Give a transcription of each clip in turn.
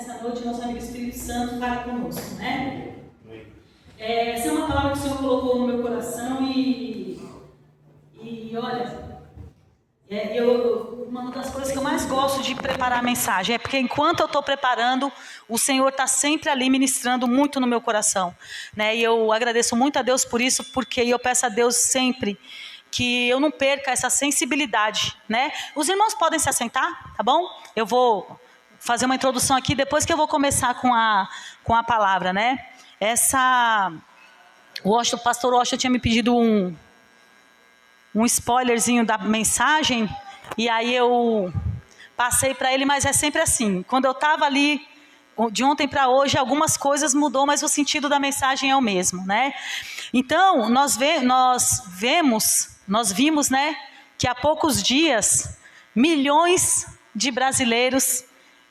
nessa noite, nosso amigo Espírito Santo fale conosco, né? Essa é uma palavra que o Senhor colocou no meu coração e olha, uma das coisas que eu mais gosto de preparar a mensagem é porque enquanto eu estou preparando, o Senhor está sempre ali ministrando muito no meu coração, né? E eu agradeço muito a Deus por isso, porque eu peço a Deus sempre que eu não perca essa sensibilidade, né? Os irmãos podem se assentar, tá bom? Eu vou fazer uma introdução aqui, depois que eu vou começar com a palavra, né? O pastor Washington tinha me pedido um spoilerzinho da mensagem, e aí eu passei para ele, mas é sempre assim, quando eu estava ali, de ontem para hoje, algumas coisas mudou, mas o sentido da mensagem é o mesmo, né? Então, nós vimos, né, que há poucos dias, milhões de brasileiros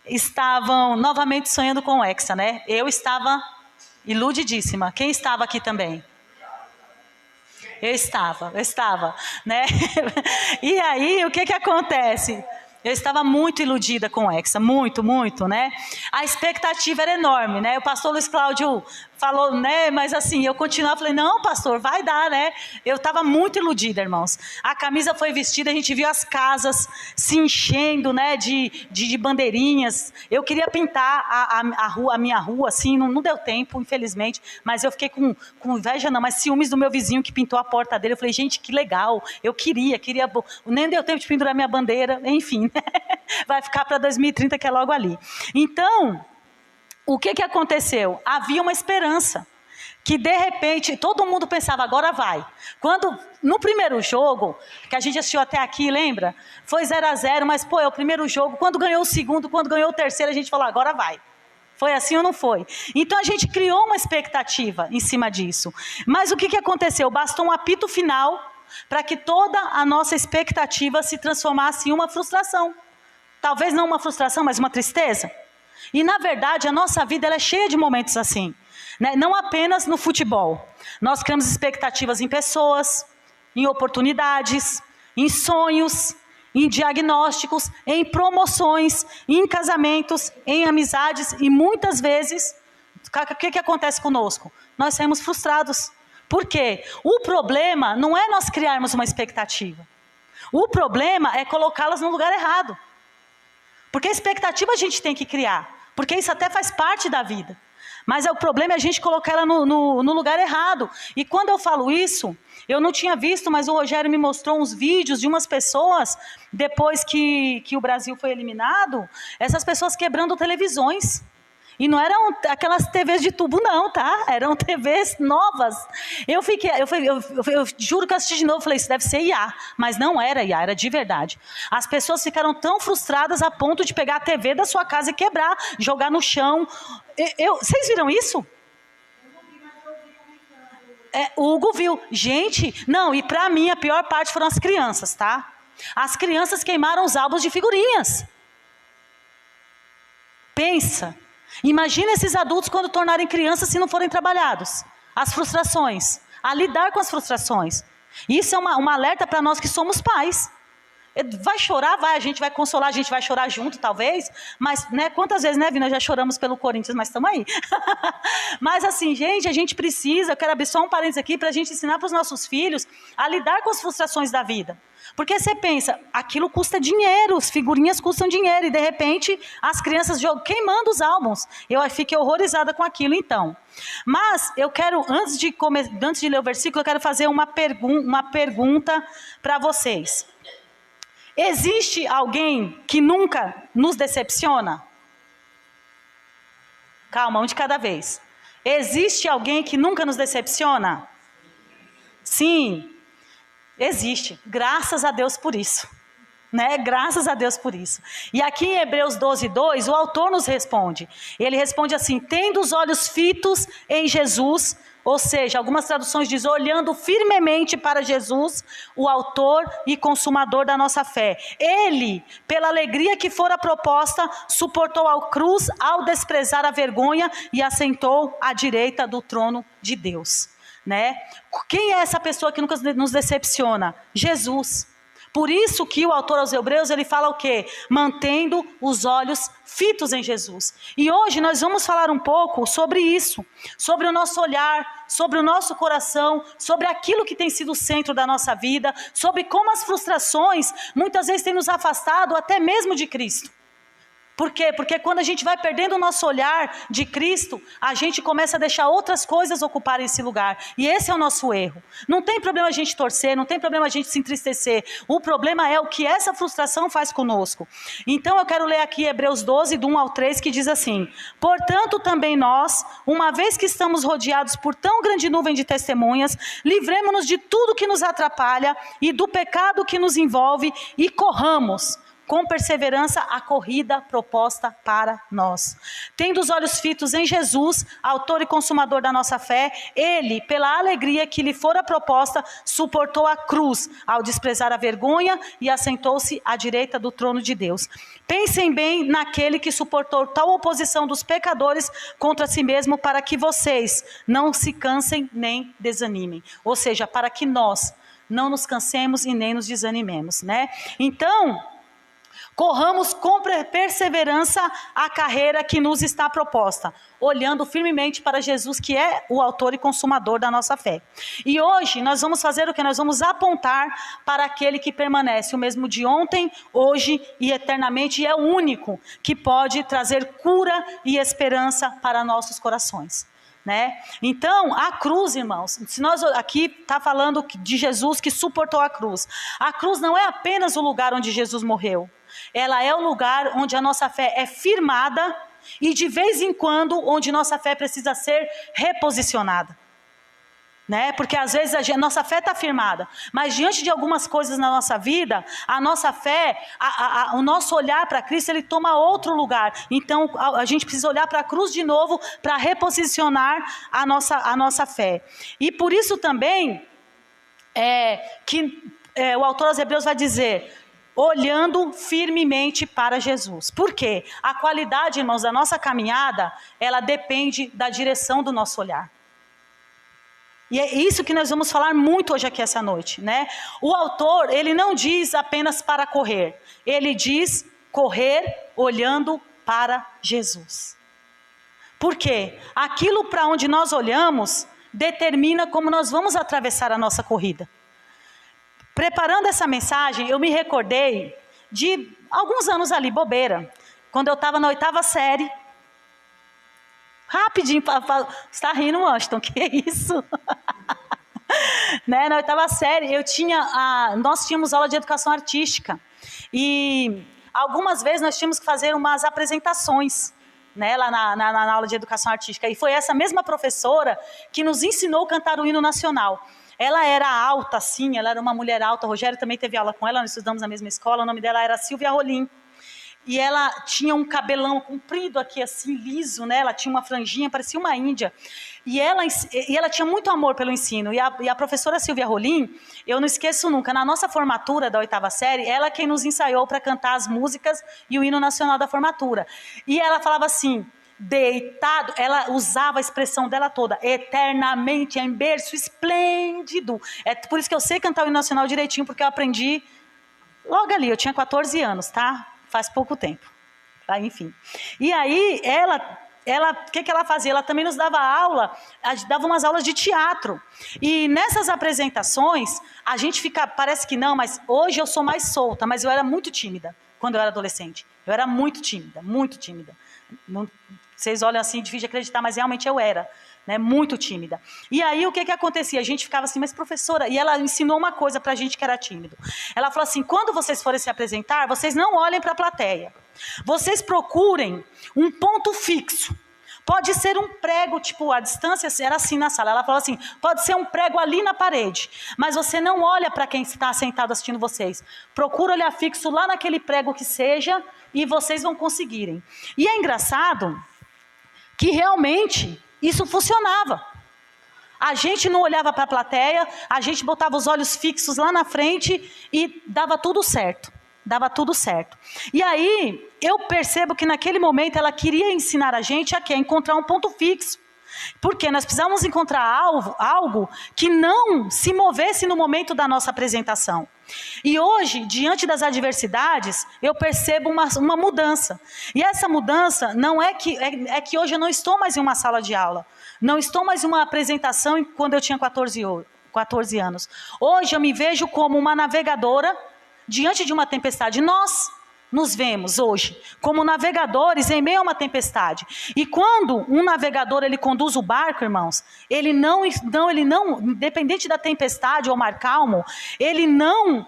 estavam novamente sonhando com o Hexa, né? Eu estava iludidíssima. Quem estava aqui também? Eu estava, né? E aí, o que acontece? Eu estava muito iludida com o Hexa, muito, né? A expectativa era enorme, né? O pastor Luiz Cláudio falou, né? Mas assim, eu continuava, falei, não, pastor, vai dar, né? Eu estava muito iludida, irmãos. A camisa foi vestida, a gente viu as casas se enchendo, né? De bandeirinhas. Eu queria pintar a minha rua, assim, não deu tempo, infelizmente. Mas eu fiquei com inveja, não, mas ciúmes do meu vizinho que pintou a porta dele. Eu falei, gente, que legal. Eu queria. Nem deu tempo de pendurar minha bandeira, enfim. Vai ficar para 2030, que é logo ali. Então, o que aconteceu? Havia uma esperança, que de repente, todo mundo pensava, agora vai. Quando, no primeiro jogo, que a gente assistiu até aqui, lembra? Foi 0-0, mas é o primeiro jogo, quando ganhou o segundo, quando ganhou o terceiro, a gente falou, agora vai. Foi assim ou não foi? Então a gente criou uma expectativa em cima disso. Mas o que aconteceu? Bastou um apito final para que toda a nossa expectativa se transformasse em uma frustração. Talvez não uma frustração, mas uma tristeza. E na verdade a nossa vida ela é cheia de momentos assim, né? Não apenas no futebol. Nós criamos expectativas em pessoas, em oportunidades, em sonhos, em diagnósticos, em promoções, em casamentos, em amizades e muitas vezes, o que acontece conosco? Nós saímos frustrados. Por quê? O problema não é nós criarmos uma expectativa. O problema é colocá-las no lugar errado. Porque a expectativa a gente tem que criar. Porque isso até faz parte da vida. Mas o problema é a gente colocar ela no lugar errado. E quando eu falo isso, eu não tinha visto, mas o Rogério me mostrou uns vídeos de umas pessoas, depois que o Brasil foi eliminado, essas pessoas quebrando televisões. E não eram aquelas TVs de tubo não, tá? Eram TVs novas. Eu juro que eu assisti de novo, falei, isso deve ser IA. Mas não era IA, era de verdade. As pessoas ficaram tão frustradas a ponto de pegar a TV da sua casa e quebrar, jogar no chão. Vocês viram isso? O Hugo viu. Gente, não, e pra mim a pior parte foram as crianças, tá? As crianças queimaram os álbuns de figurinhas. Pensa. Imagina esses adultos quando tornarem crianças se não forem trabalhados. As frustrações. A lidar com as frustrações. Isso é uma alerta para nós que somos pais. Vai chorar? Vai, a gente vai consolar, a gente vai chorar junto, talvez. Mas, né, quantas vezes, né, Vina, já choramos pelo Corinthians, mas estamos aí. Mas assim, gente, a gente precisa, eu quero abrir só um parênteses aqui, para a gente ensinar para os nossos filhos a lidar com as frustrações da vida. Porque você pensa, aquilo custa dinheiro, as figurinhas custam dinheiro, e de repente as crianças jogam, queimando os álbuns. Eu fiquei horrorizada com aquilo, então. Mas eu quero, antes de ler o versículo, eu quero fazer uma pergunta para vocês. Existe alguém que nunca nos decepciona? Calma, um de cada vez. Existe alguém que nunca nos decepciona? Sim. Existe, graças a Deus por isso, né? Graças a Deus por isso. E aqui em Hebreus 12:2, o autor nos responde. Ele responde assim, tendo os olhos fitos em Jesus, ou seja, algumas traduções dizem, olhando firmemente para Jesus, o autor e consumador da nossa fé. Ele, pela alegria que fora proposta, suportou a cruz ao desprezar a vergonha e assentou à direita do trono de Deus. Né? Quem é essa pessoa que nunca nos decepciona? Jesus. Por isso que o autor aos Hebreus, ele fala o quê? Mantendo os olhos fitos em Jesus. E hoje nós vamos falar um pouco sobre isso, sobre o nosso olhar, sobre o nosso coração, sobre aquilo que tem sido o centro da nossa vida, sobre como as frustrações muitas vezes têm nos afastado até mesmo de Cristo. Por quê? Porque quando a gente vai perdendo o nosso olhar de Cristo, a gente começa a deixar outras coisas ocuparem esse lugar. E esse é o nosso erro. Não tem problema a gente torcer, não tem problema a gente se entristecer. O problema é o que essa frustração faz conosco. Então eu quero ler aqui Hebreus 12, do 1 ao 3, que diz assim: portanto também nós, uma vez que estamos rodeados por tão grande nuvem de testemunhas, livremo-nos de tudo que nos atrapalha e do pecado que nos envolve e corramos com perseverança a corrida proposta para nós. Tendo os olhos fitos em Jesus, autor e consumador da nossa fé, ele, pela alegria que lhe fora proposta, suportou a cruz, ao desprezar a vergonha, e assentou-se à direita do trono de Deus. Pensem bem naquele que suportou tal oposição dos pecadores contra si mesmo, para que vocês não se cansem nem desanimem. Ou seja, para que nós não nos cansemos e nem nos desanimemos, né? Então, corramos com perseverança a carreira que nos está proposta, olhando firmemente para Jesus, que é o autor e consumador da nossa fé. E hoje nós vamos fazer o que? Nós vamos apontar para aquele que permanece o mesmo de ontem, hoje e eternamente, e é o único que pode trazer cura e esperança para nossos corações. Né? Então, a cruz, irmãos, se nós aqui está falando de Jesus que suportou a cruz não é apenas o lugar onde Jesus morreu, ela é o lugar onde a nossa fé é firmada e de vez em quando onde nossa fé precisa ser reposicionada, né? Porque às vezes a nossa fé está firmada, mas diante de algumas coisas na nossa vida, a nossa fé, o nosso olhar para Cristo, ele toma outro lugar. Então a gente precisa olhar para a cruz de novo para reposicionar a nossa fé. E por isso também o autor aos Hebreus vai dizer: olhando firmemente para Jesus. Por quê? A qualidade, irmãos, da nossa caminhada, ela depende da direção do nosso olhar. E é isso que nós vamos falar muito hoje aqui essa noite, né? O autor, ele não diz apenas para correr. Ele diz correr olhando para Jesus. Por quê? Aquilo para onde nós olhamos determina como nós vamos atravessar a nossa corrida. Preparando essa mensagem, eu me recordei de alguns anos ali, bobeira, quando eu estava na 8ª série. Rapidinho, você está rindo, Washington, que isso? Né? Na 8ª série, nós tínhamos aula de educação artística. E algumas vezes nós tínhamos que fazer umas apresentações, né, lá na aula de educação artística. E foi essa mesma professora que nos ensinou a cantar o hino nacional. Ela era alta, assim, ela era uma mulher alta. O Rogério também teve aula com ela, nós estudamos na mesma escola. O nome dela era Silvia Rolim. E ela tinha um cabelão comprido aqui, assim, liso, né? Ela tinha uma franjinha, parecia uma índia. E ela tinha muito amor pelo ensino. E a professora Silvia Rolim, eu não esqueço nunca, na nossa formatura da 8ª série, ela quem nos ensaiou para cantar as músicas e o hino nacional da formatura. E ela falava assim: deitado, ela usava a expressão dela toda, eternamente em berço esplêndido. É por isso que eu sei cantar o hino nacional direitinho, porque eu aprendi logo ali, eu tinha 14 anos, tá? Faz pouco tempo, tá? Enfim. E aí, o que ela fazia? Ela também nos dava aula, dava umas aulas de teatro. E nessas apresentações, a gente fica, parece que não, mas hoje eu sou mais solta, mas eu era muito tímida quando eu era adolescente. Eu era muito tímida, muito tímida. Não, vocês olham assim, difícil de acreditar, mas realmente eu era, né, muito tímida. E aí o que acontecia? A gente ficava assim, mas professora, e ela ensinou uma coisa pra gente que era tímido. Ela falou assim: quando vocês forem se apresentar, vocês não olhem para a plateia. Vocês procurem um ponto fixo. Pode ser um prego, tipo, a distância era assim na sala. Ela falou assim: pode ser um prego ali na parede, mas você não olha para quem está sentado assistindo vocês. Procura olhar fixo lá naquele prego que seja e vocês vão conseguirem. E é engraçado que realmente isso funcionava. A gente não olhava para a plateia, a gente botava os olhos fixos lá na frente e dava tudo certo. Dava tudo certo. E aí, eu percebo que naquele momento ela queria ensinar a gente a encontrar um ponto fixo. Porque nós precisávamos encontrar algo que não se movesse no momento da nossa apresentação. E hoje, diante das adversidades, eu percebo uma mudança. E essa mudança não é que hoje eu não estou mais em uma sala de aula. Não estou mais em uma apresentação quando eu tinha 14 anos. Hoje eu me vejo como uma navegadora diante de uma tempestade. Nós nos vemos hoje como navegadores em meio a uma tempestade. E quando um navegador ele conduz o barco, irmãos, ele não, independente da tempestade ou mar calmo, ele não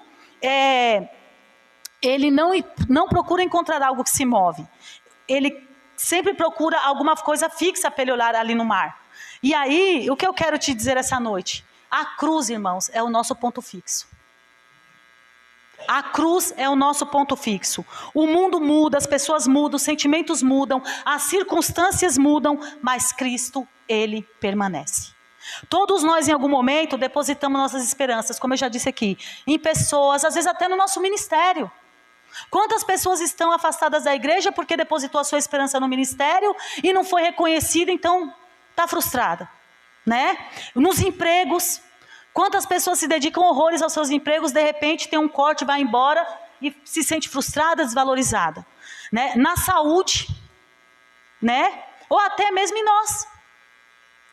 procura encontrar algo que se move. Ele sempre procura alguma coisa fixa para ele olhar ali no mar. E aí, o que eu quero te dizer essa noite? A cruz, irmãos, é o nosso ponto fixo. A cruz é o nosso ponto fixo. O mundo muda, as pessoas mudam, os sentimentos mudam, as circunstâncias mudam, mas Cristo, Ele permanece. Todos nós em algum momento depositamos nossas esperanças, como eu já disse aqui, em pessoas, às vezes até no nosso ministério. Quantas pessoas estão afastadas da igreja porque depositou a sua esperança no ministério e não foi reconhecida, então está frustrada, né? Nos empregos, quantas pessoas se dedicam horrores aos seus empregos, de repente tem um corte, vai embora e se sente frustrada, desvalorizada, né? Na saúde, né? Ou até mesmo em nós.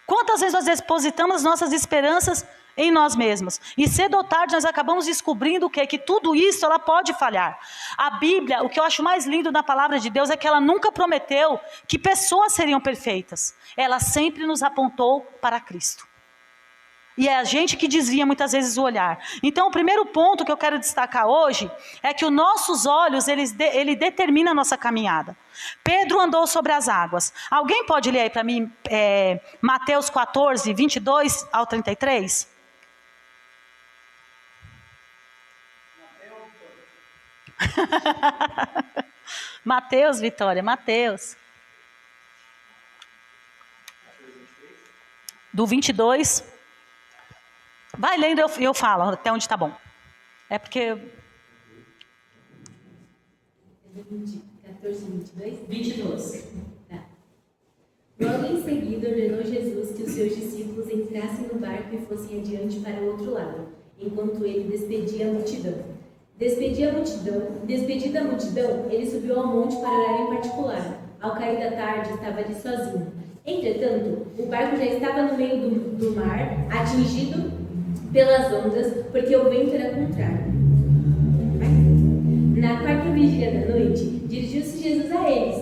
Quantas vezes nós depositamos nossas esperanças em nós mesmos? E cedo ou tarde nós acabamos descobrindo o quê? Que tudo isso ela pode falhar. A Bíblia, o que eu acho mais lindo na palavra de Deus é que ela nunca prometeu que pessoas seriam perfeitas. Ela sempre nos apontou para Cristo. E é a gente que desvia muitas vezes o olhar. Então o primeiro ponto que eu quero destacar hoje é que os nossos olhos, ele determina a nossa caminhada. Pedro andou sobre as águas. Alguém pode ler aí para mim Mateus 14, 22 ao 33? Mateus, Vitória, Mateus. Do 22. Vai lendo e eu falo até onde está bom. É porque... 14, 22? 22. Tá. Logo em seguida ordenou Jesus que os seus discípulos entrassem no barco e fossem adiante para o outro lado, enquanto ele despedia a multidão. Despedida a multidão, ele subiu ao monte para orar em particular. Ao cair da tarde, estava ali sozinho. Entretanto, o barco já estava no meio do mar, atingido pelas ondas, porque o vento era contrário. Na quarta vigília da noite, dirigiu-se Jesus a eles,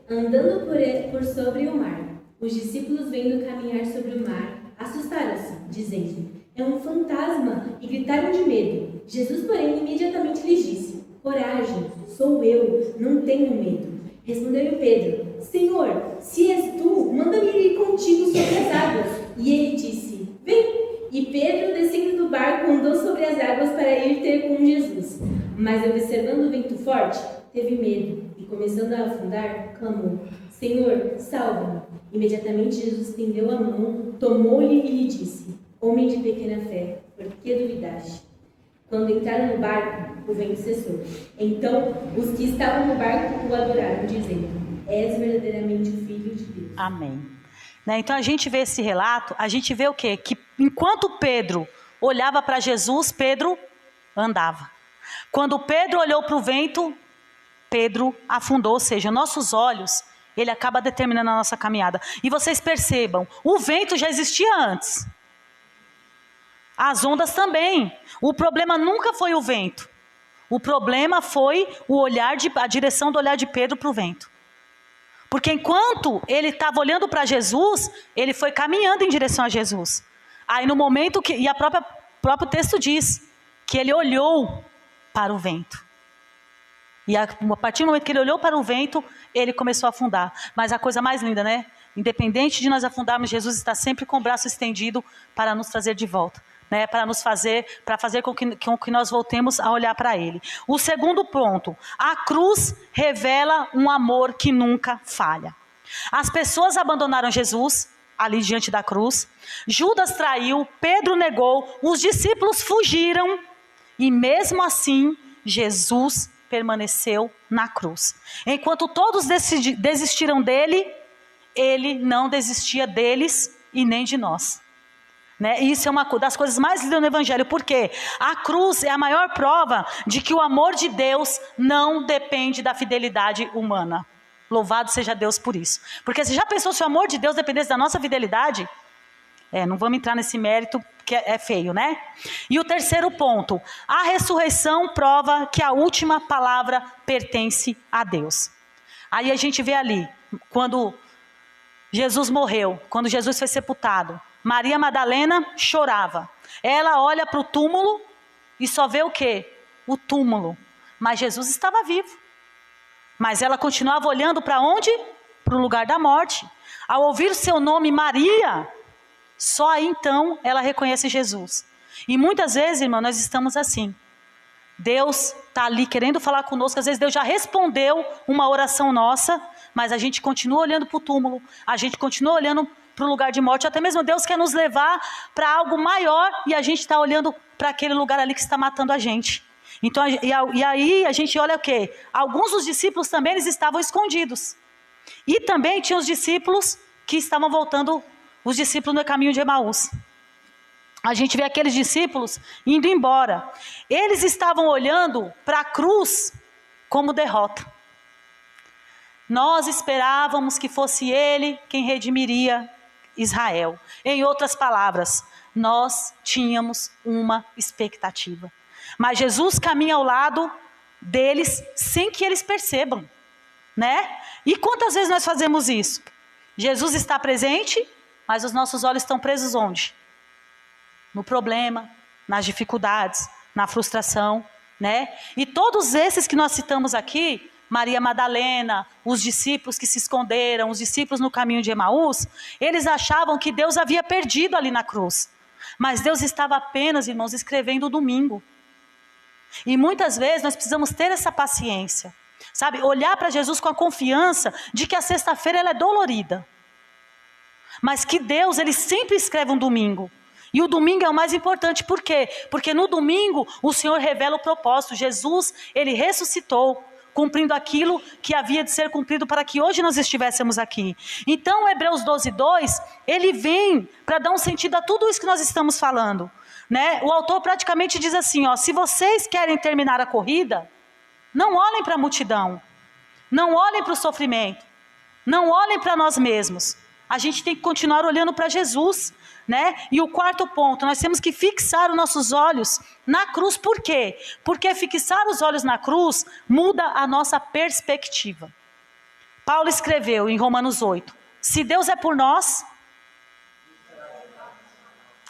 andando por sobre o mar. Os discípulos, vendo caminhar sobre o mar, assustaram-se, dizendo: "É um fantasma!" e gritaram de medo. Jesus, porém, imediatamente lhes disse: "Coragem, sou eu, não tenham medo." Respondeu-lhe Pedro: "Senhor, se és tu, manda-me ir contigo sobre as águas." E ele disse: "Vem." E Pedro, descendo do barco, andou sobre as águas para ir ter com Jesus. Mas, observando o vento forte, teve medo e, começando a afundar, clamou: "Senhor, salva-me." Imediatamente Jesus estendeu a mão, tomou-lhe e lhe disse: "Homem de pequena fé, por que duvidaste?" Quando entraram no barco, o vento cessou. Então, os que estavam no barco o adoraram, dizendo: "És verdadeiramente o Filho de Deus." Amém. Né? Então a gente vê esse relato, a gente vê o quê? Que enquanto Pedro olhava para Jesus, Pedro andava. Quando Pedro olhou para o vento, Pedro afundou, ou seja, nossos olhos, ele acaba determinando a nossa caminhada. E vocês percebam, o vento já existia antes. As ondas também. O problema nunca foi o vento. O problema foi a direção do olhar de Pedro para o vento. Porque enquanto ele estava olhando para Jesus, ele foi caminhando em direção a Jesus. Aí no momento que, e o próprio texto diz, que ele olhou para o vento. E a partir do momento que ele olhou para o vento, ele começou a afundar. Mas a coisa mais linda, né? Independente de nós afundarmos, Jesus está sempre com o braço estendido para nos trazer de volta. Né, para fazer com que nós voltemos a olhar para Ele. O segundo ponto, a cruz revela um amor que nunca falha. As pessoas abandonaram Jesus ali diante da cruz, Judas traiu, Pedro negou, os discípulos fugiram e mesmo assim Jesus permaneceu na cruz. Enquanto todos desistiram dele, ele não desistia deles e nem de nós. Né? Isso é uma das coisas mais lindas no Evangelho, porque a cruz é a maior prova de que o amor de Deus não depende da fidelidade humana. Louvado seja Deus por isso. Porque você já pensou se o amor de Deus dependesse da nossa fidelidade? Não vamos entrar nesse mérito, que é feio, né? E o terceiro ponto, a ressurreição prova que a última palavra pertence a Deus. Aí a gente vê ali, quando Jesus morreu, quando Jesus foi sepultado, Maria Madalena chorava. Ela olha para o túmulo e só vê o quê? O túmulo. Mas Jesus estava vivo. Mas ela continuava olhando para onde? Para o lugar da morte. Ao ouvir o seu nome Maria, só aí então ela reconhece Jesus. E muitas vezes, irmão, nós estamos assim. Deus está ali querendo falar conosco. Às vezes Deus já respondeu uma oração nossa, mas a gente continua olhando para o túmulo. A gente continua olhando para o lugar de morte. Até mesmo Deus quer nos levar para algo maior e a gente está olhando para aquele lugar ali que está matando a gente. Então, e aí a gente olha o quê? Alguns dos discípulos também eles estavam escondidos. E também tinha os discípulos que estavam voltando, os discípulos no caminho de Emaús. A gente vê aqueles discípulos indo embora. Eles estavam olhando para a cruz como derrota. Nós esperávamos que fosse Ele quem redimiria Israel. Em outras palavras, nós tínhamos uma expectativa. Mas Jesus caminha ao lado deles sem que eles percebam, né? E quantas vezes nós fazemos isso? Jesus está presente, mas os nossos olhos estão presos onde? No problema, nas dificuldades, na frustração, né? E todos esses que nós citamos aqui, Maria Madalena, os discípulos que se esconderam, os discípulos no caminho de Emaús, eles achavam que Deus havia perdido ali na cruz. Mas Deus estava apenas, irmãos, escrevendo o domingo. E muitas vezes nós precisamos ter essa paciência, sabe? Olhar para Jesus com a confiança de que a sexta-feira ela é dolorida. Mas que Deus, Ele sempre escreve um domingo. E o domingo é o mais importante, por quê? Porque no domingo o Senhor revela o propósito. Jesus, Ele ressuscitou, cumprindo aquilo que havia de ser cumprido para que hoje nós estivéssemos aqui. Então, Hebreus 12:2, ele vem para dar um sentido a tudo isso que nós estamos falando. Né? O autor praticamente diz assim, ó, se vocês querem terminar a corrida, não olhem para a multidão, não olhem para o sofrimento, não olhem para nós mesmos. A gente tem que continuar olhando para Jesus, né? E o quarto ponto, nós temos que fixar os nossos olhos na cruz. Por quê? Porque fixar os olhos na cruz muda a nossa perspectiva. Paulo escreveu em Romanos 8, se Deus é por nós,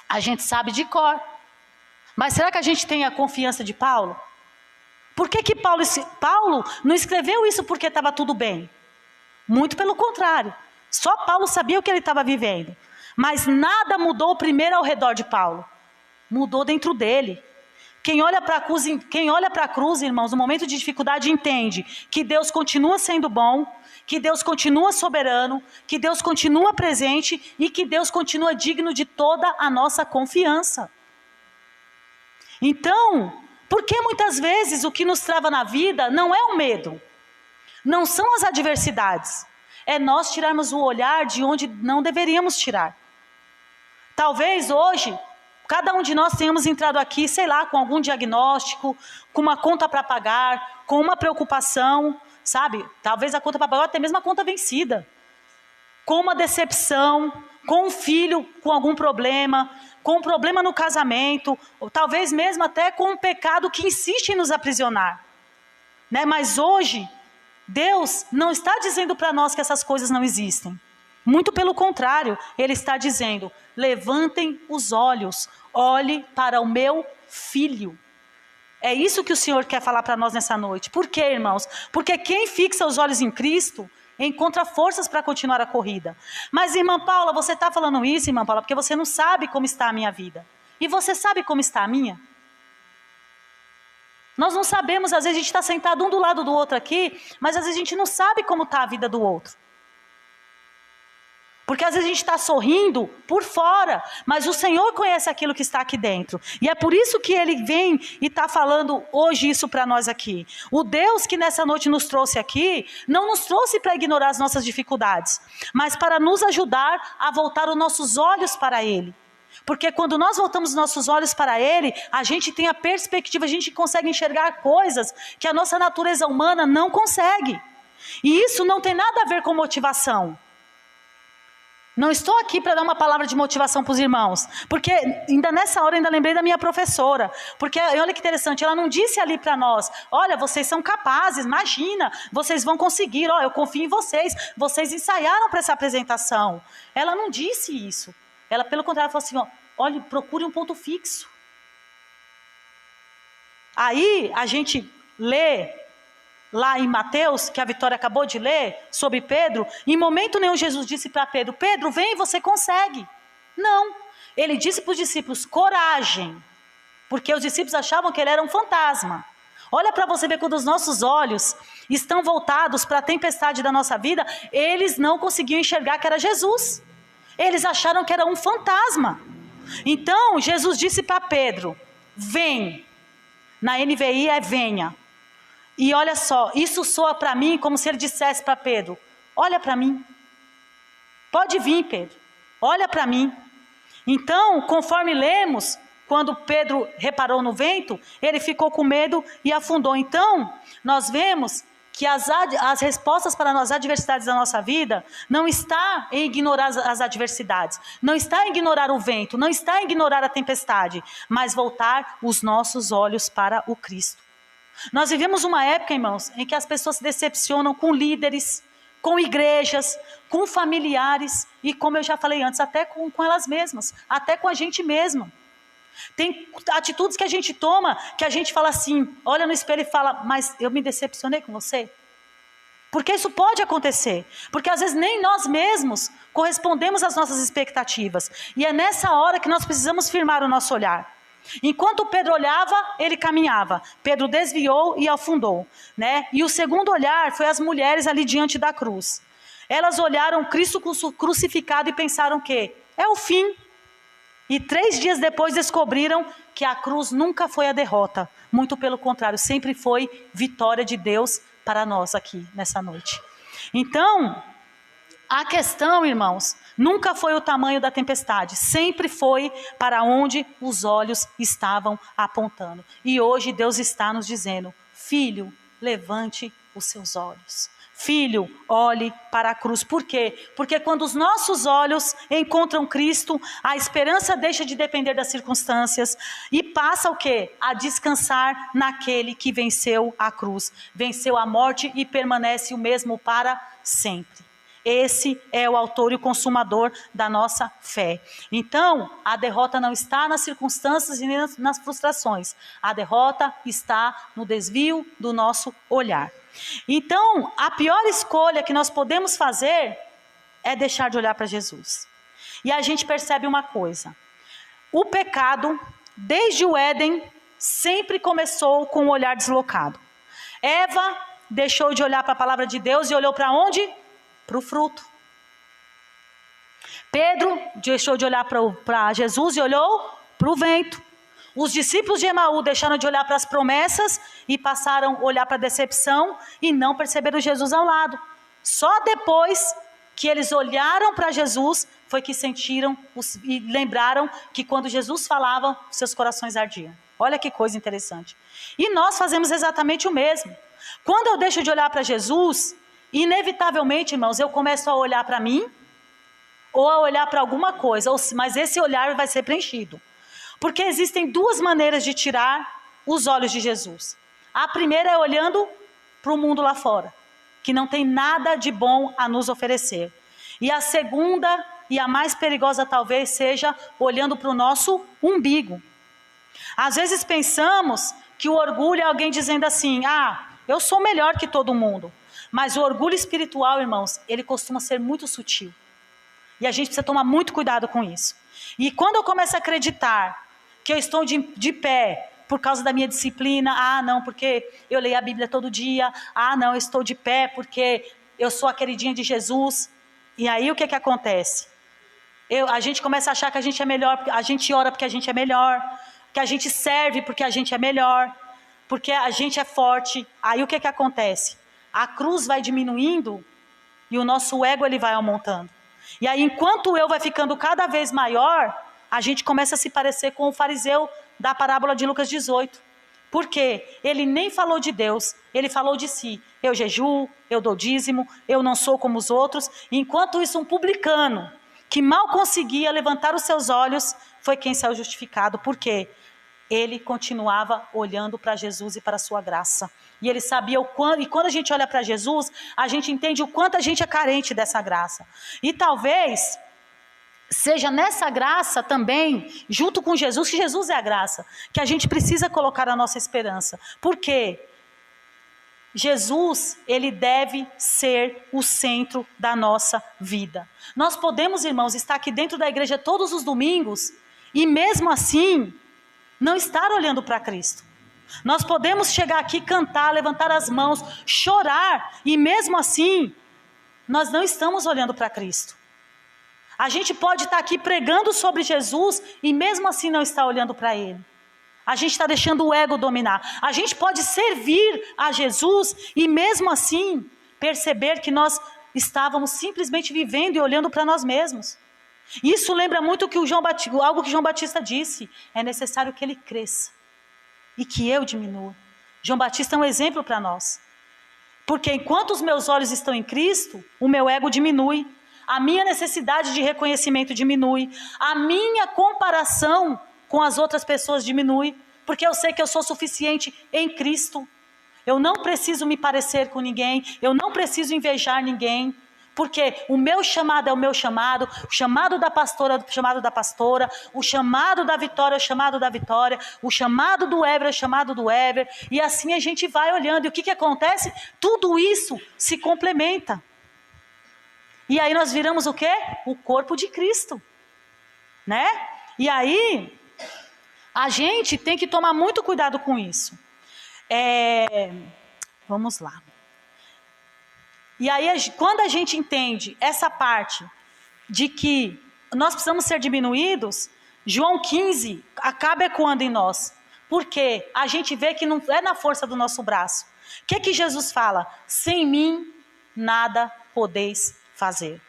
a gente sabe de cor. Mas será que a gente tem a confiança de Paulo? Por que Paulo não escreveu isso porque estava tudo bem? Muito pelo contrário. Só Paulo sabia o que ele estava vivendo. Mas nada mudou primeiro ao redor de Paulo. Mudou dentro dele. Quem olha para a cruz, irmãos, no momento de dificuldade entende que Deus continua sendo bom, que Deus continua soberano, que Deus continua presente e que Deus continua digno de toda a nossa confiança. Então, por que muitas vezes o que nos trava na vida não é o medo? Não são as adversidades. É nós tirarmos o olhar de onde não deveríamos tirar. Talvez hoje, cada um de nós tenhamos entrado aqui, sei lá, com algum diagnóstico, com uma conta para pagar, com uma preocupação, sabe? Talvez a conta para pagar, até mesmo a conta vencida. Com uma decepção, com um filho com algum problema, com um problema no casamento, ou talvez mesmo até com um pecado que insiste em nos aprisionar. Né? Mas hoje, Deus não está dizendo para nós que essas coisas não existem. Muito pelo contrário, Ele está dizendo, levantem os olhos, olhe para o meu filho. É isso que o Senhor quer falar para nós nessa noite. Por quê, irmãos? Porque quem fixa os olhos em Cristo encontra forças para continuar a corrida. Mas, irmã Paula, você está falando isso, irmã Paula, porque você não sabe como está a minha vida. E você sabe como está a minha? Nós não sabemos, às vezes a gente está sentado um do lado do outro aqui, mas às vezes a gente não sabe como está a vida do outro. Porque às vezes a gente está sorrindo por fora, mas o Senhor conhece aquilo que está aqui dentro. E é por isso que Ele vem e está falando hoje isso para nós aqui. O Deus que nessa noite nos trouxe aqui, não nos trouxe para ignorar as nossas dificuldades, mas para nos ajudar a voltar os nossos olhos para Ele. Porque quando nós voltamos os nossos olhos para Ele, a gente tem a perspectiva, a gente consegue enxergar coisas que a nossa natureza humana não consegue. E isso não tem nada a ver com motivação. Não estou aqui para dar uma palavra de motivação para os irmãos, porque ainda nessa hora ainda lembrei da minha professora, porque olha que interessante, ela não disse ali para nós, olha, vocês são capazes, imagina, vocês vão conseguir, ó, eu confio em vocês, vocês ensaiaram para essa apresentação. Ela não disse isso, ela pelo contrário falou assim, ó, olha, procure um ponto fixo. Aí a gente lê lá em Mateus, que a Vitória acabou de ler, sobre Pedro, em momento nenhum Jesus disse para Pedro, Pedro, vem, você consegue. Não, ele disse para os discípulos, coragem, porque os discípulos achavam que ele era um fantasma. Olha para você ver, quando os nossos olhos estão voltados para a tempestade da nossa vida, eles não conseguiam enxergar que era Jesus. Eles acharam que era um fantasma. Então, Jesus disse para Pedro, vem, na NVI é venha. E olha só, isso soa para mim como se ele dissesse para Pedro, olha para mim, pode vir Pedro, olha para mim. Então, conforme lemos, quando Pedro reparou no vento, ele ficou com medo e afundou. Então, nós vemos que as respostas para as adversidades da nossa vida não está em ignorar as adversidades, não está em ignorar o vento, não está em ignorar a tempestade, mas voltar os nossos olhos para o Cristo. Nós vivemos uma época, irmãos, em que as pessoas se decepcionam com líderes, com igrejas, com familiares e, como eu já falei antes, até com elas mesmas, até com a gente mesma. Tem atitudes que a gente toma, que a gente fala assim, olha no espelho e fala, mas eu me decepcionei com você? Porque isso pode acontecer, porque às vezes nem nós mesmos correspondemos às nossas expectativas. E é nessa hora que nós precisamos firmar o nosso olhar. Enquanto Pedro olhava, ele caminhava. Pedro desviou e afundou, né? E o segundo olhar foi as mulheres ali diante da cruz. Elas olharam Cristo crucificado e pensaram que é o fim. E 3 dias depois descobriram que a cruz nunca foi a derrota. Muito pelo contrário, sempre foi vitória de Deus para nós aqui nessa noite. Então, a questão, irmãos, nunca foi o tamanho da tempestade, sempre foi para onde os olhos estavam apontando. E hoje Deus está nos dizendo, filho, levante os seus olhos. Filho, olhe para a cruz. Por quê? Porque quando os nossos olhos encontram Cristo, a esperança deixa de depender das circunstâncias e passa o quê? A descansar naquele que venceu a cruz, venceu a morte e permanece o mesmo para sempre. Esse é o autor e o consumador da nossa fé. Então, a derrota não está nas circunstâncias e nem nas frustrações. A derrota está no desvio do nosso olhar. Então, a pior escolha que nós podemos fazer é deixar de olhar para Jesus. E a gente percebe uma coisa. O pecado, desde o Éden, sempre começou com um olhar deslocado. Eva deixou de olhar para a palavra de Deus e olhou para onde? Para o fruto. Pedro deixou de olhar para Jesus e olhou para o vento. Os discípulos de Emaú deixaram de olhar para as promessas e passaram a olhar para a decepção e não perceberam Jesus ao lado. Só depois que eles olharam para Jesus foi que sentiram e lembraram que quando Jesus falava, seus corações ardiam. Olha que coisa interessante. E nós fazemos exatamente o mesmo. Quando eu deixo de olhar para Jesus, inevitavelmente, irmãos, eu começo a olhar para mim ou a olhar para alguma coisa, mas esse olhar vai ser preenchido. Porque existem 2 maneiras de tirar os olhos de Jesus. A primeira é olhando para o mundo lá fora, que não tem nada de bom a nos oferecer. E a segunda, e a mais perigosa talvez, seja olhando para o nosso umbigo. Às vezes pensamos que o orgulho é alguém dizendo assim, eu sou melhor que todo mundo. Mas o orgulho espiritual, irmãos, ele costuma ser muito sutil. E a gente precisa tomar muito cuidado com isso. E quando eu começo a acreditar que eu estou de pé por causa da minha disciplina, não, porque eu leio a Bíblia todo dia, não, eu estou de pé porque eu sou a queridinha de Jesus. E aí o que acontece? A gente começa a achar que a gente é melhor, a gente ora porque a gente é melhor, que a gente serve porque a gente é melhor, porque a gente é forte. Aí o que acontece? A cruz vai diminuindo e o nosso ego ele vai aumentando. E aí enquanto o eu vai ficando cada vez maior, a gente começa a se parecer com o fariseu da parábola de Lucas 18. Porque ele nem falou de Deus, ele falou de si. Eu jejuo, eu dou dízimo, eu não sou como os outros. Enquanto isso, um publicano, que mal conseguia levantar os seus olhos, foi quem saiu justificado. Por quê? Ele continuava olhando para Jesus e para a sua graça. E ele sabia o quanto, e quando a gente olha para Jesus, a gente entende o quanto a gente é carente dessa graça. E talvez seja nessa graça também, junto com Jesus, que Jesus é a graça, que a gente precisa colocar a nossa esperança. Por quê? Jesus, ele deve ser o centro da nossa vida. Nós podemos, irmãos, estar aqui dentro da igreja todos os domingos e mesmo assim não estar olhando para Cristo. Nós podemos chegar aqui, cantar, levantar as mãos, chorar e mesmo assim nós não estamos olhando para Cristo. A gente pode estar aqui pregando sobre Jesus e mesmo assim não estar olhando para Ele. A gente está deixando o ego dominar. A gente pode servir a Jesus e mesmo assim perceber que nós estávamos simplesmente vivendo e olhando para nós mesmos. Isso lembra muito que algo que João Batista disse. É necessário que ele cresça e que eu diminua. João Batista é um exemplo para nós. Porque enquanto os meus olhos estão em Cristo, o meu ego diminui. A minha necessidade de reconhecimento diminui. A minha comparação com as outras pessoas diminui. Porque eu sei que eu sou suficiente em Cristo. Eu não preciso me parecer com ninguém. Eu não preciso invejar ninguém. Porque o meu chamado é o meu chamado. O chamado da pastora é o chamado da pastora. O chamado da Vitória é o chamado da Vitória. O chamado do Éver é o chamado do Éver. E assim a gente vai olhando. E o que acontece? Tudo isso se complementa. E aí nós viramos o quê? O corpo de Cristo, né? E aí, a gente tem que tomar muito cuidado com isso. Vamos lá. E aí, quando a gente entende essa parte de que nós precisamos ser diminuídos, João 15 acaba ecoando em nós. Porque a gente vê que não é na força do nosso braço. O que Jesus fala? Sem mim, nada podeis fazer.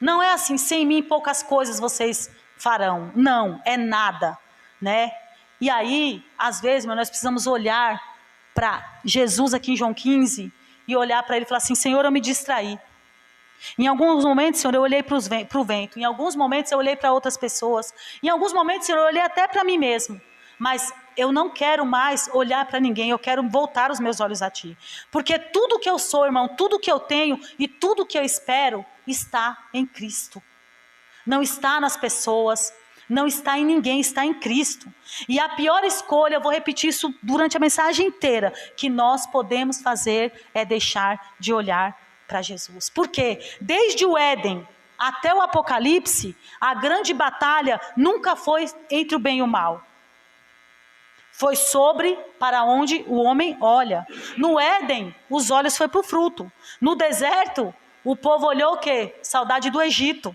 Não é assim, sem mim poucas coisas vocês farão. Não, é nada, né? E aí, às vezes, nós precisamos olhar para Jesus aqui em João 15 e olhar para ele e falar assim, Senhor, eu me distraí. Em alguns momentos, Senhor, eu olhei para o vento. Em alguns momentos, eu olhei para outras pessoas. Em alguns momentos, Senhor, eu olhei até para mim mesmo. Mas eu não quero mais olhar para ninguém, eu quero voltar os meus olhos a Ti. Porque tudo que eu sou, irmão, tudo que eu tenho e tudo que eu espero está em Cristo. Não está nas pessoas, não está em ninguém, está em Cristo. E a pior escolha, eu vou repetir isso durante a mensagem inteira, que nós podemos fazer é deixar de olhar para Jesus. Por quê? Desde o Éden até o Apocalipse, a grande batalha nunca foi entre o bem e o mal. Foi sobre para onde o homem olha. No Éden, os olhos foi para o fruto. No deserto, o povo olhou o quê? Saudade do Egito.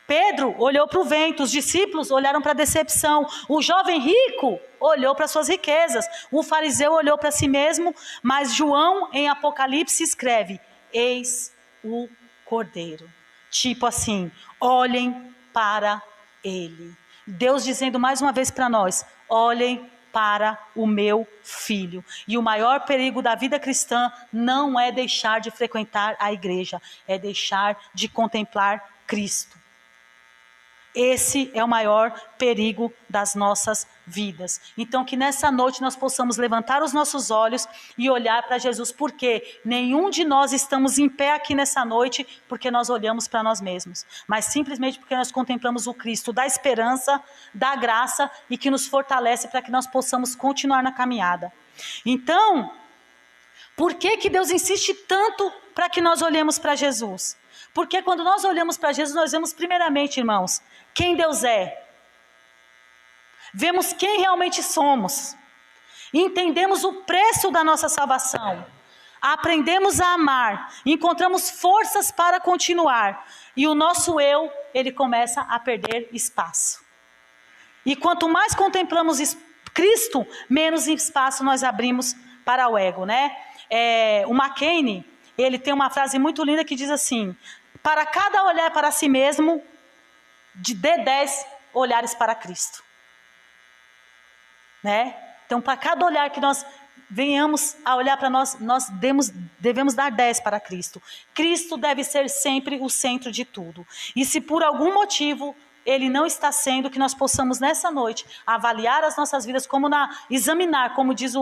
Pedro olhou para o vento, os discípulos olharam para a decepção. O jovem rico olhou para suas riquezas. O fariseu olhou para si mesmo. Mas João, em Apocalipse, escreve, eis o Cordeiro. Tipo assim, olhem para ele. Deus dizendo mais uma vez para nós, olhem para o meu filho. E o maior perigo da vida cristã não é deixar de frequentar a igreja, é deixar de contemplar Cristo. Esse é o maior perigo das nossas vidas. Então que nessa noite nós possamos levantar os nossos olhos e olhar para Jesus. Porque nenhum de nós estamos em pé aqui nessa noite porque nós olhamos para nós mesmos. Mas simplesmente porque nós contemplamos o Cristo da esperança, da graça e que nos fortalece para que nós possamos continuar na caminhada. Então, por que Deus insiste tanto para que nós olhemos para Jesus? Porque quando nós olhamos para Jesus, nós vemos primeiramente, irmãos, quem Deus é. Vemos quem realmente somos. Entendemos o preço da nossa salvação. Aprendemos a amar. Encontramos forças para continuar. E o nosso eu, ele começa a perder espaço. E quanto mais contemplamos Cristo, menos espaço nós abrimos para o ego, né? O McCain, ele tem uma frase muito linda que diz assim, para cada olhar para si mesmo, dê 10 olhares para Cristo. Né? Então, para cada olhar que nós venhamos a olhar para nós, devemos dar 10 para Cristo. Cristo deve ser sempre o centro de tudo. E se por algum motivo Ele não está sendo, que nós possamos nessa noite avaliar as nossas vidas, examinar, como diz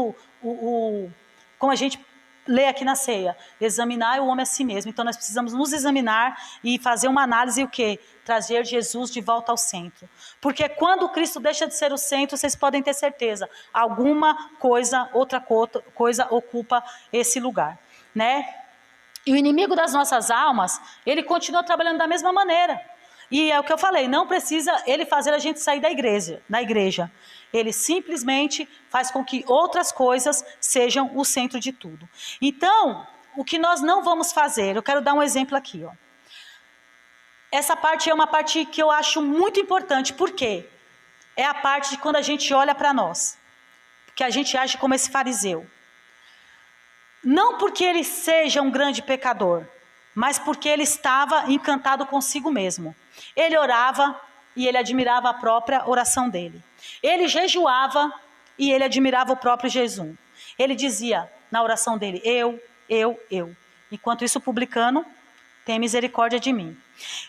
como a gente lê aqui na ceia, examinar o homem a si mesmo. Então nós precisamos nos examinar e fazer uma análise e o quê? Trazer Jesus de volta ao centro. Porque quando Cristo deixa de ser o centro, vocês podem ter certeza, alguma coisa, outra coisa ocupa esse lugar, né? E o inimigo das nossas almas, ele continua trabalhando da mesma maneira. E é o que eu falei, não precisa ele fazer a gente sair da igreja. Ele simplesmente faz com que outras coisas sejam o centro de tudo. Então, o que nós não vamos fazer, eu quero dar um exemplo aqui, ó. Essa parte é uma parte que eu acho muito importante, por quê? É a parte de quando a gente olha para nós, que a gente age como esse fariseu. Não porque ele seja um grande pecador, mas porque ele estava encantado consigo mesmo. Ele orava e ele admirava a própria oração dele. Ele jejuava e ele admirava o próprio jejum. Ele dizia na oração dele, eu. Enquanto isso o publicano tem misericórdia de mim.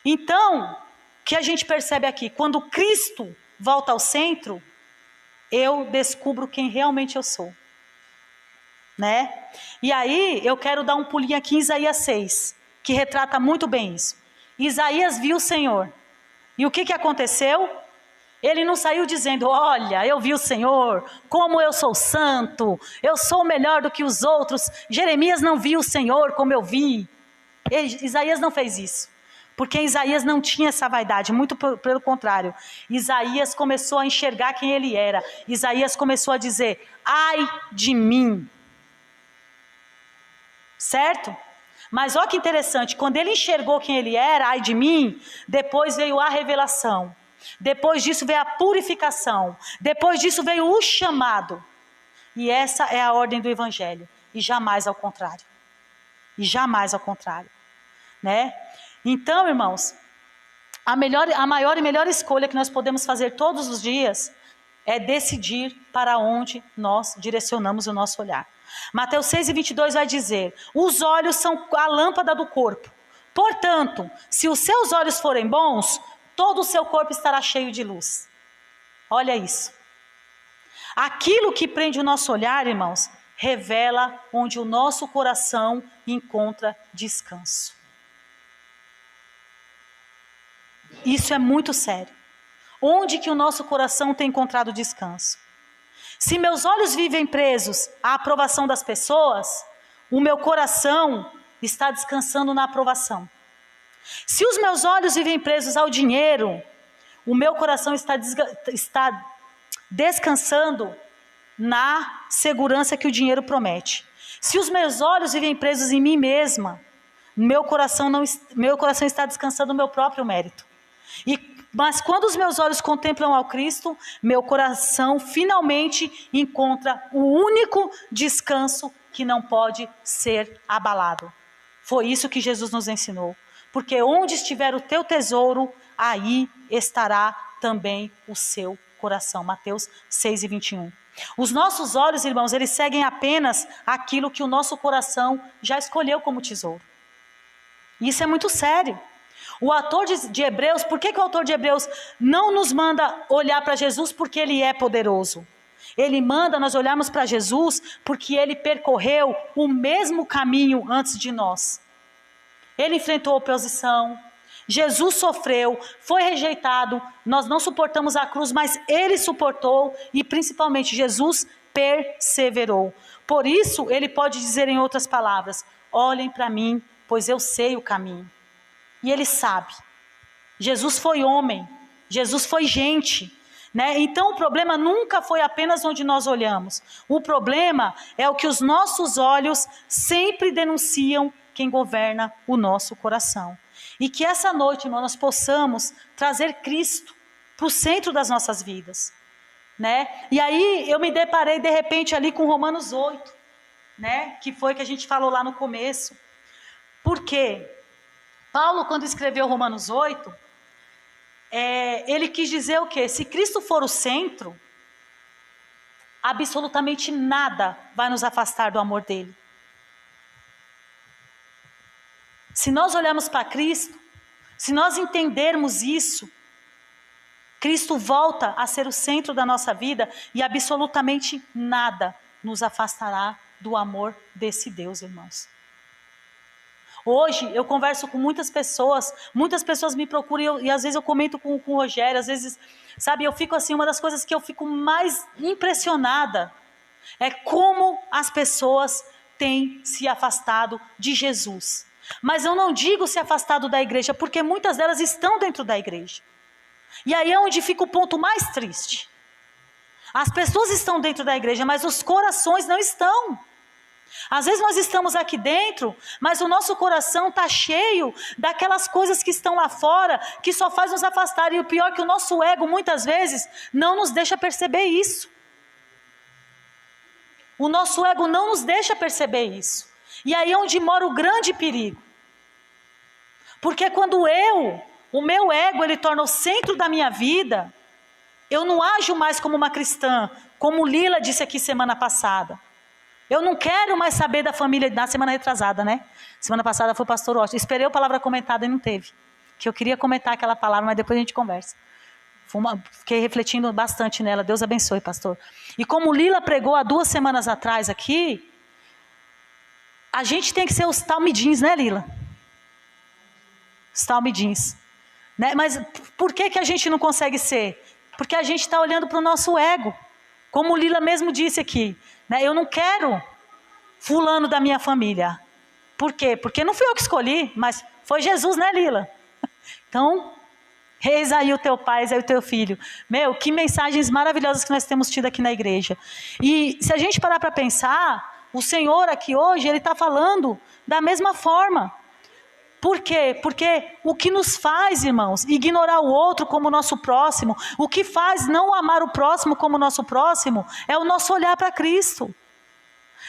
Então, o que a gente percebe aqui? Quando Cristo volta ao centro, eu descubro quem realmente eu sou. Né? E aí, eu quero dar um pulinho aqui em Isaías 6, que retrata muito bem isso. Isaías viu o Senhor. E o que aconteceu? Ele não saiu dizendo, olha, eu vi o Senhor, como eu sou santo, eu sou melhor do que os outros. Jeremias não viu o Senhor como eu vi. Isaías não fez isso. Porque Isaías não tinha essa vaidade, muito pelo contrário. Isaías começou a enxergar quem ele era. Isaías começou a dizer, ai de mim. Certo? Mas olha que interessante, quando ele enxergou quem ele era, ai de mim, depois veio a revelação. Depois disso veio a purificação. Depois disso veio o chamado. E essa é a ordem do Evangelho. E jamais ao contrário. Né? Então, irmãos, a maior e melhor escolha que nós podemos fazer todos os dias é decidir para onde nós direcionamos o nosso olhar. Mateus 6:22 vai dizer, os olhos são a lâmpada do corpo. Portanto, se os seus olhos forem bons, todo o seu corpo estará cheio de luz. Olha isso. Aquilo que prende o nosso olhar, irmãos, revela onde o nosso coração encontra descanso. Isso é muito sério. Onde que o nosso coração tem encontrado descanso? Se meus olhos vivem presos à aprovação das pessoas, o meu coração está descansando na aprovação. Se os meus olhos vivem presos ao dinheiro, o meu coração está descansando na segurança que o dinheiro promete. Se os meus olhos vivem presos em mim mesma, meu coração está descansando no meu próprio mérito. Mas quando os meus olhos contemplam ao Cristo, meu coração finalmente encontra o único descanso que não pode ser abalado. Foi isso que Jesus nos ensinou. Porque onde estiver o teu tesouro, aí estará também o seu coração. Mateus 6:21. Os nossos olhos, irmãos, eles seguem apenas aquilo que o nosso coração já escolheu como tesouro. Isso é muito sério. O autor de Hebreus, por que o autor de Hebreus não nos manda olhar para Jesus porque ele é poderoso? Ele manda nós olharmos para Jesus porque ele percorreu o mesmo caminho antes de nós. Ele enfrentou oposição, Jesus sofreu, foi rejeitado, nós não suportamos a cruz, mas ele suportou e principalmente Jesus perseverou. Por isso ele pode dizer em outras palavras, olhem para mim, pois eu sei o caminho. E ele sabe. Jesus foi homem, Jesus foi gente, né? Então o problema nunca foi apenas onde nós olhamos. O problema é o que os nossos olhos sempre denunciam quem governa o nosso coração. E que essa noite, irmão, nós possamos trazer Cristo para o centro das nossas vidas, né? E aí eu me deparei de repente ali com Romanos 8, né? Que foi que a gente falou lá no começo. Por quê? Paulo, quando escreveu Romanos 8, ele quis dizer o quê? Se Cristo for o centro, absolutamente nada vai nos afastar do amor dele. Se nós olharmos para Cristo, se nós entendermos isso, Cristo volta a ser o centro da nossa vida e absolutamente nada nos afastará do amor desse Deus, irmãos. Hoje eu converso com muitas pessoas me procuram e às vezes eu comento com o Rogério, às vezes, sabe, eu fico assim, uma das coisas que eu fico mais impressionada é como as pessoas têm se afastado de Jesus. Mas eu não digo se afastado da igreja, porque muitas delas estão dentro da igreja. E aí é onde fica o ponto mais triste. As pessoas estão dentro da igreja, mas os corações não estão. Às vezes nós estamos aqui dentro, mas o nosso coração está cheio daquelas coisas que estão lá fora, que só faz nos afastar. E o pior é que o nosso ego, muitas vezes, não nos deixa perceber isso. O nosso ego não nos deixa perceber isso. E aí é onde mora o grande perigo. Porque quando o meu ego, ele torna o centro da minha vida, eu não ajo mais como uma cristã, como Lila disse aqui semana passada. Eu não quero mais saber da família, na semana retrasada, né? Semana passada foi o pastor Washington. Esperei a palavra comentada e não teve. Que eu queria comentar aquela palavra, mas depois a gente conversa. Fiquei refletindo bastante nela. Deus abençoe, pastor. E como Lila pregou há 2 semanas atrás aqui, a gente tem que ser os talmidins, né, Lila? Os talmidins. Né? Mas por que a gente não consegue ser? Porque a gente está olhando para o nosso ego. Como Lila mesmo disse aqui. Né? Eu não quero fulano da minha família. Por quê? Porque não fui eu que escolhi, mas foi Jesus, né, Lila? Então, eis aí o teu pai, eis aí o teu filho. Meu, que mensagens maravilhosas que nós temos tido aqui na igreja. E se a gente parar para pensar, o Senhor aqui hoje, Ele está falando da mesma forma. Por quê? Porque o que nos faz, irmãos, ignorar o outro como nosso próximo, o que faz não amar o próximo como nosso próximo, é o nosso olhar para Cristo.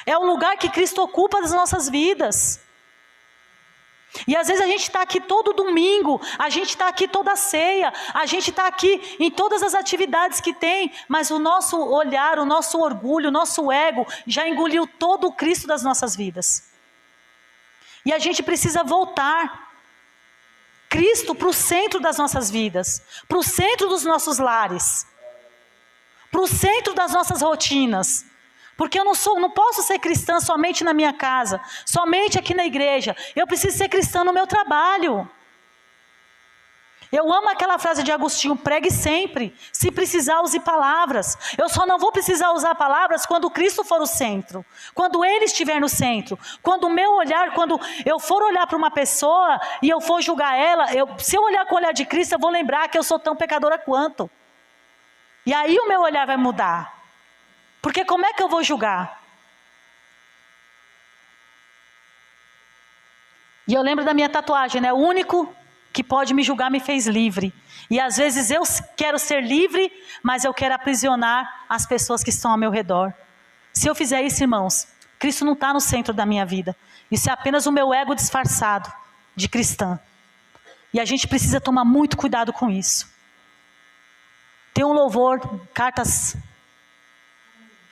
É o lugar que Cristo ocupa das nossas vidas. E às vezes a gente está aqui todo domingo, a gente está aqui toda ceia, a gente está aqui em todas as atividades que tem, mas o nosso olhar, o nosso orgulho, o nosso ego já engoliu todo o Cristo das nossas vidas. E a gente precisa voltar Cristo para o centro das nossas vidas, para o centro dos nossos lares, para o centro das nossas rotinas. Porque eu não posso ser cristã somente na minha casa, somente aqui na igreja. Eu preciso ser cristã no meu trabalho. Eu amo aquela frase de Agostinho, pregue sempre, se precisar use palavras. Eu só não vou precisar usar palavras quando Cristo for o centro, quando Ele estiver no centro. Quando o meu olhar, quando eu for olhar para uma pessoa e eu for julgar ela, se eu olhar com o olhar de Cristo, eu vou lembrar que eu sou tão pecadora quanto. E aí o meu olhar vai mudar. Porque como é que eu vou julgar? E eu lembro da minha tatuagem, né? O único que pode me julgar me fez livre. E às vezes eu quero ser livre, mas eu quero aprisionar as pessoas que estão ao meu redor. Se eu fizer isso, irmãos, Cristo não está no centro da minha vida. Isso é apenas o meu ego disfarçado de cristã. E a gente precisa tomar muito cuidado com isso. Tem um louvor, Cartas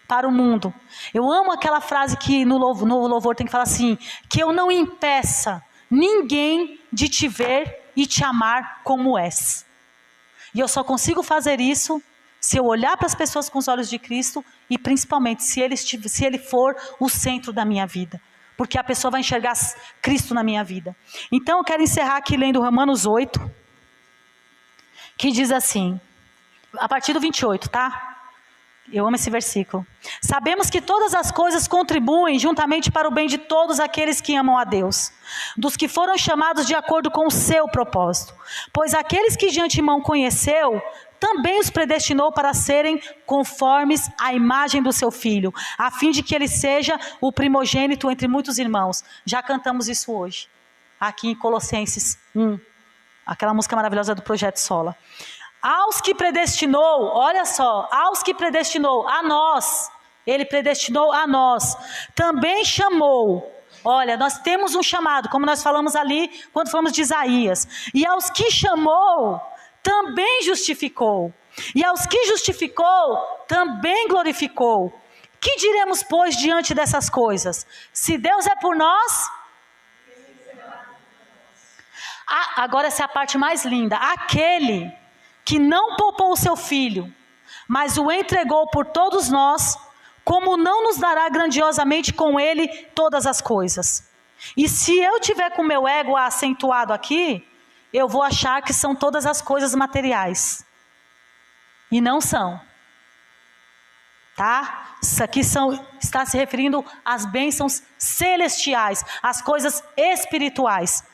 para o Mundo. Eu amo aquela frase que no louvor tem que falar assim, que eu não impeça ninguém de te ver e te amar como és. E eu só consigo fazer isso se eu olhar para as pessoas com os olhos de Cristo e principalmente se ele for o centro da minha vida. Porque a pessoa vai enxergar Cristo na minha vida. Então eu quero encerrar aqui lendo Romanos 8, que diz assim, a partir do 28, tá? Eu amo esse versículo. Sabemos que todas as coisas contribuem juntamente para o bem de todos aqueles que amam a Deus, dos que foram chamados de acordo com o seu propósito. Pois aqueles que de antemão conheceu, também os predestinou para serem conformes à imagem do seu Filho, a fim de que ele seja o primogênito entre muitos irmãos. Já cantamos isso hoje, aqui em Colossenses 1, aquela música maravilhosa do Projeto Sola. Aos que predestinou, olha só, aos que predestinou, a nós, Ele predestinou a nós, também chamou. Olha, nós temos um chamado, como nós falamos ali, quando falamos de Isaías. E aos que chamou, também justificou. E aos que justificou, também glorificou. Que diremos, pois, diante dessas coisas? Se Deus é por nós... agora essa é a parte mais linda. Aquele que não poupou o seu filho, mas o entregou por todos nós, como não nos dará grandiosamente com ele todas as coisas? E se eu tiver com o meu ego acentuado aqui, eu vou achar que são todas as coisas materiais. E não são. Tá? Isso aqui está se referindo às bênçãos celestiais, às coisas espirituais.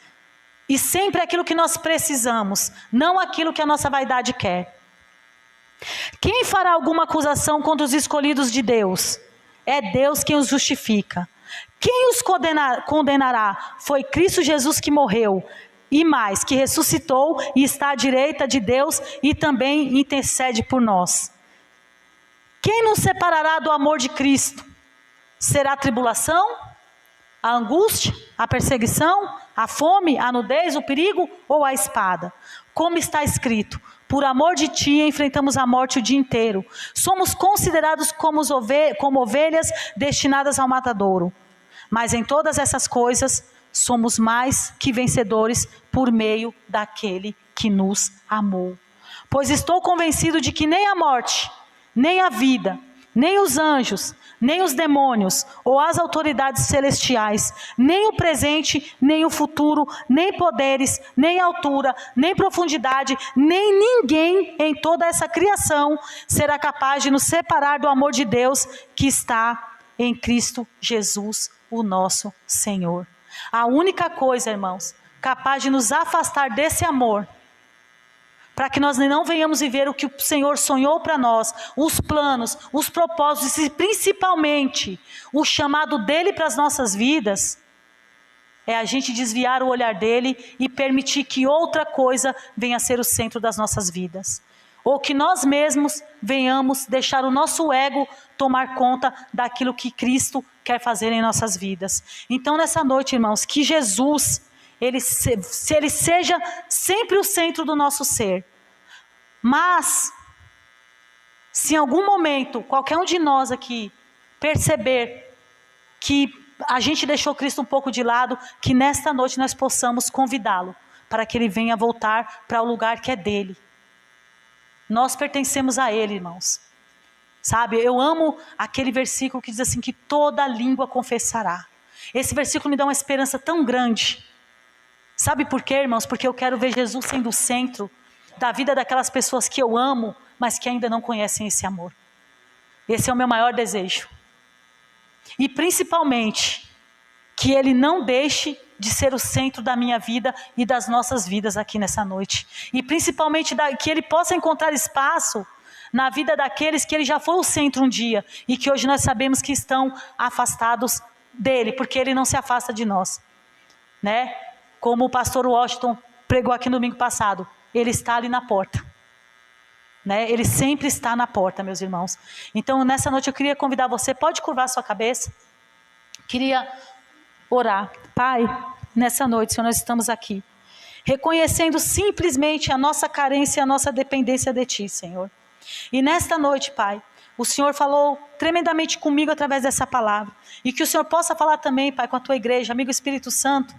E sempre aquilo que nós precisamos, não aquilo que a nossa vaidade quer. Quem fará alguma acusação contra os escolhidos de Deus? É Deus quem os justifica. Quem os condenará? Foi Cristo Jesus que morreu, e mais, que ressuscitou e está à direita de Deus e também intercede por nós. Quem nos separará do amor de Cristo? Será a tribulação, a angústia, a perseguição, a fome, a nudez, o perigo ou a espada? Como está escrito: por amor de ti enfrentamos a morte o dia inteiro. Somos considerados como ovelhas destinadas ao matadouro. Mas em todas essas coisas somos mais que vencedores por meio daquele que nos amou. Pois estou convencido de que nem a morte, nem a vida, nem os anjos, nem os demônios, ou as autoridades celestiais, nem o presente, nem o futuro, nem poderes, nem altura, nem profundidade, nem ninguém em toda essa criação será capaz de nos separar do amor de Deus que está em Cristo Jesus, o nosso Senhor. A única coisa, irmãos, capaz de nos afastar desse amor, para que nós não venhamos viver o que o Senhor sonhou para nós, os planos, os propósitos e principalmente o chamado dele para as nossas vidas, é a gente desviar o olhar dele e permitir que outra coisa venha a ser o centro das nossas vidas. Ou que nós mesmos venhamos deixar o nosso ego tomar conta daquilo que Cristo quer fazer em nossas vidas. Então nessa noite, irmãos, que Jesus... Ele seja sempre o centro do nosso ser. Mas, se em algum momento, qualquer um de nós aqui, perceber que a gente deixou Cristo um pouco de lado, que nesta noite nós possamos convidá-lo, para que ele venha voltar para o lugar que é dele. Nós pertencemos a ele, irmãos. Sabe, eu amo aquele versículo que diz assim, que toda língua confessará. Esse versículo me dá uma esperança tão grande. Sabe por quê, irmãos? Porque eu quero ver Jesus sendo o centro da vida daquelas pessoas que eu amo, mas que ainda não conhecem esse amor. Esse é o meu maior desejo. E principalmente, que ele não deixe de ser o centro da minha vida e das nossas vidas aqui nessa noite. E principalmente que ele possa encontrar espaço na vida daqueles que ele já foi o centro um dia e que hoje nós sabemos que estão afastados dele, porque ele não se afasta de nós, né? Como o pastor Washington pregou aqui no domingo passado, ele está ali na porta, né? Ele sempre está na porta, meus irmãos. Então nessa noite eu queria convidar você, pode curvar sua cabeça, queria orar. Pai, nessa noite, Senhor, nós estamos aqui, reconhecendo simplesmente a nossa carência e a nossa dependência de Ti, Senhor. E nesta noite, Pai, o Senhor falou tremendamente comigo através dessa palavra, e que o Senhor possa falar também, Pai, com a Tua igreja, amigo Espírito Santo,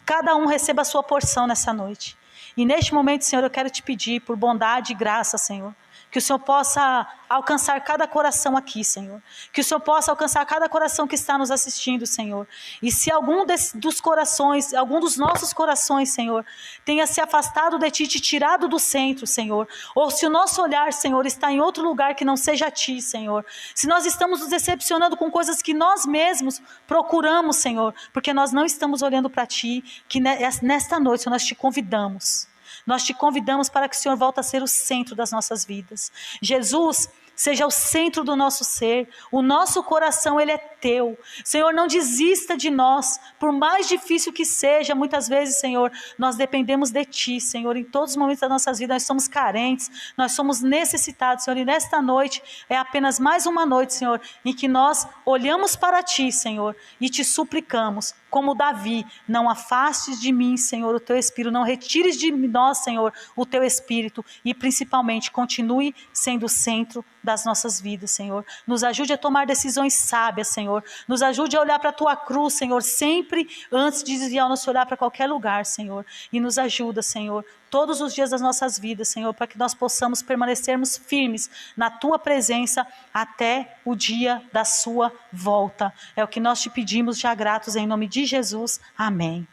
cada um receba a sua porção nessa noite. E neste momento, Senhor, eu quero te pedir por bondade e graça, Senhor, que o Senhor possa alcançar cada coração aqui, Senhor. Que o Senhor possa alcançar cada coração que está nos assistindo, Senhor. E se algum dos corações, algum dos nossos corações, Senhor, tenha se afastado de Ti, te tirado do centro, Senhor. Ou se o nosso olhar, Senhor, está em outro lugar que não seja a Ti, Senhor. Se nós estamos nos decepcionando com coisas que nós mesmos procuramos, Senhor, porque nós não estamos olhando para Ti, que nesta noite, Senhor, nós te convidamos. Nós te convidamos para que o Senhor volte a ser o centro das nossas vidas. Jesus, seja o centro do nosso ser. O nosso coração, ele é teu. Senhor, não desista de nós, por mais difícil que seja, muitas vezes, Senhor, nós dependemos de Ti, Senhor, em todos os momentos das nossas vidas nós somos carentes, nós somos necessitados, Senhor, e nesta noite é apenas mais uma noite, Senhor, em que nós olhamos para Ti, Senhor, e Te suplicamos, como Davi, não afastes de mim, Senhor, o Teu Espírito, não retires de nós, Senhor, o Teu Espírito, e principalmente continue sendo o centro das nossas vidas, Senhor. Nos ajude a tomar decisões sábias, Senhor. Nos ajude a olhar para a Tua cruz, Senhor, sempre antes de desviar o nosso olhar para qualquer lugar, Senhor. E nos ajuda, Senhor, todos os dias das nossas vidas, Senhor, para que nós possamos permanecermos firmes na Tua presença até o dia da Sua volta. É o que nós Te pedimos já gratos em nome de Jesus. Amém.